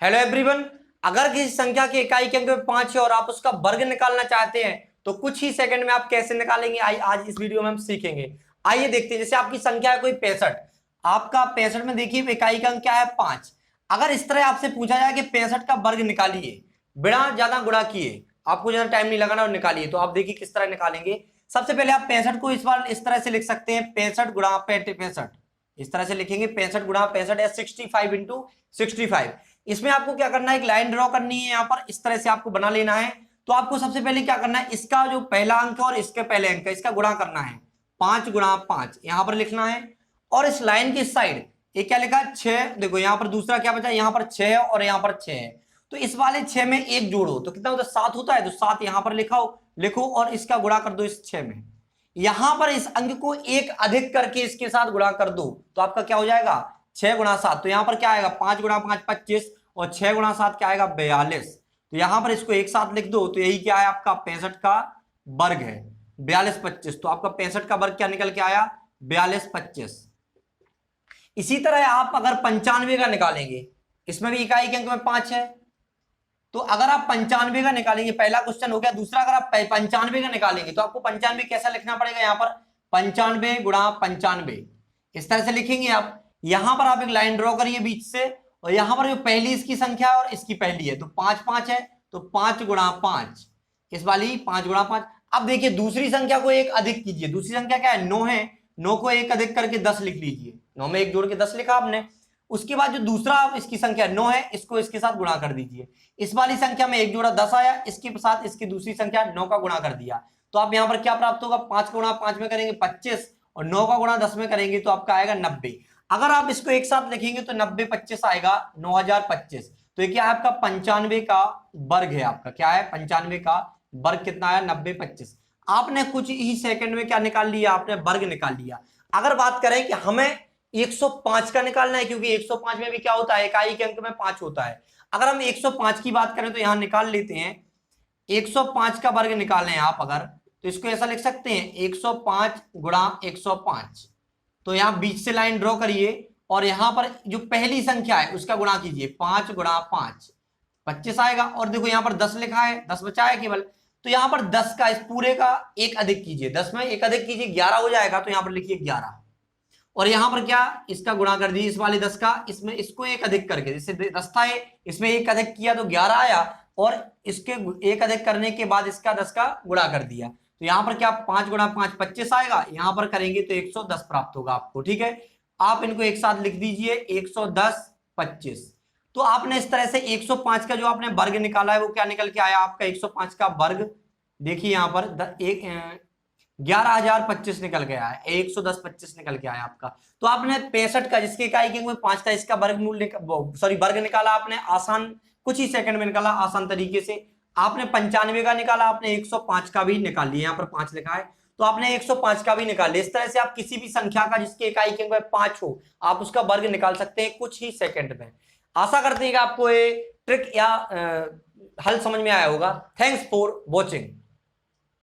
Hello everyone, अगर किसी संख्या की इकाई के अंक में 5 है और आप उसका वर्ग निकालना चाहते हैं तो कुछ ही सेकंड में आप कैसे निकालेंगे आज इस वीडियो में हम सीखेंगे। आइए देखते हैं। जैसे आपकी संख्या है कोई 65, आपका 65 में देखिए इकाई का अंक क्या है 5। अगर इस तरह आपसे पूछा जाए कि 65 का वर्ग निकालिए बिना ज्यादा गुणा किए, आपको ज्यादा टाइम नहीं लगाना और निकालिए, तो आप देखिए किस तरह निकालेंगे। सबसे पहले आप 65 को इस बार इस तरह से लिख सकते हैं 65 गुणा 65, इस तरह से लिखेंगे 65 गुणा 65 या 65 इंटू 65। इसमें आपको क्या करना है, एक लाइन ड्रॉ करनी है यहाँ पर, इस तरह से आपको बना लेना है। तो आपको सबसे पहले क्या करना है, इसका जो पहला अंक है और इसके पहले अंक है इसका गुणा करना है, 5 गुणा 5 यहां पर लिखना है। और इस लाइन की साइड ये क्या लिखा है 6, देखो यहाँ पर दूसरा क्या बचा, यहाँ पर 6 है और यहाँ पर 6 है, तो इस वाले 6 में एक जोड़ो तो कितना होता है 7 होता है, तो 7 यहां पर लिखो और इसका गुणा कर दो इस 6 में। यहां पर इस अंक को एक अधिक करके इसके साथ गुणा कर दो तो आपका क्या हो जाएगा 6 गुणा 7, तो यहां पर क्या आएगा 5 गुणा 5 25 और 6 गुणा 7 क्या आएगा 42। तो यहां पर इसको एक साथ लिख दो तो यही क्या है आपका 65 का वर्ग है 42 25। तो आपका 65 का वर्ग क्या निकल के आया 42 25। इसी तरह आप अगर 95 का निकालेंगे, इसमें भी इकाई के अंक में 5 है, तो अगर आप 95 का निकालेंगे, पहला क्वेश्चन हो गया। दूसरा अगर आप 95 का निकालेंगे तो आपको 95 कैसा लिखना पड़ेगा, यहाँ पर 95 गुणा 95 इस तरह से लिखेंगे आप। यहां पर आप एक लाइन ड्रॉ करिए बीच से, और यहां पर जो पहली इसकी संख्या है और इसकी पहली है तो 5 5 है, तो 5 गुणा 5 इस वाली 5 गुणा 5। अब देखिए दूसरी संख्या को एक अधिक कीजिए, दूसरी संख्या क्या है 9 है, 9 को एक अधिक करके 10 लिख लीजिए, 9 में एक जोड़ के 10 लिखा आपने। उसके बाद जो दूसरा इसकी संख्या 9 है इसको इसके साथ गुणा कर दीजिए, इस वाली संख्या में एक जोड़ा 10 आया, इसके साथ इसकी दूसरी संख्या 9 का गुणा कर दिया, तो आप यहां पर क्या प्राप्त होगा 5 गुणा 5 में करेंगे 25 और 9 का गुणा 10 में करेंगे तो आपका आएगा 90। अगर आप इसको एक साथ लिखेंगे तो 90 25 आएगा 9025। तो ये क्या है आपका 95 का वर्ग है, आपका क्या है 95 का वर्ग कितना आया 90 25। आपने कुछ ही सेकंड में क्या निकाल लिया, आपने वर्ग निकाल लिया। अगर बात करें कि हमें 105 का निकालना है, क्योंकि 105 में भी क्या होता है इकाई के अंक में 5 होता है। अगर हम 105 की बात करें तो यहां निकाल लेते हैं, 105 का वर्ग निकालना है आप अगर, तो इसको ऐसा लिख सकते हैं 105 गुणा 105। तो यहां बीच से लाइन ड्रॉ करिए और यहां पर जो पहली संख्या है उसका गुणा कीजिए, 5 गुणा 5 25 आएगा। और देखो यहां पर 10 लिखा है, 10 बचा है केवल, तो यहां पर 10 का इस पूरे का एक अधिक कीजिए, 10 में एक अधिक कीजिए 11 हो जाएगा, तो यहां पर लिखिए 11। और यहां पर क्या इसका गुणा कर दीजिए इस वाले 10 का, इसमें इसको एक अधिक करके, जैसे 10 था इसमें एक अधिक किया तो 11 आया, और इसके एक अधिक करने के बाद इसका 10 का गुणा कर दिया, तो यहां पर क्या 5 गुणा 5 25 आएगा, यहां पर करेंगे तो 110 प्राप्त होगा आपको। ठीक है, आप इनको एक साथ लिख दीजिए 110 25। तो आपने इस तरह से 105 का जो आपने वर्ग निकाला है वो क्या निकल के आया आपका 105 का वर्ग, देखिए यहां पर 11,025 निकल के आया, 110 25 निकल के आया आपका। तो आपने 65 का जिसके इकाई के 5 था इसका वर्गमूल वर्ग निकाला आपने, आसान कुछ ही सेकंड में निकाला आसान तरीके से। आपने 95 का निकाला, आपने 105 का भी निकाल लिया, यहाँ पर 5 लिखा है तो आपने 105 का भी निकाल लिया। इस तरह से आप किसी भी संख्या का जिसके इकाई के अंक 5 हो आप उसका वर्ग निकाल सकते हैं कुछ ही सेकंड में। आशा करते हैं कि आपको ये ट्रिक या हल समझ में आया होगा। Thanks for watching.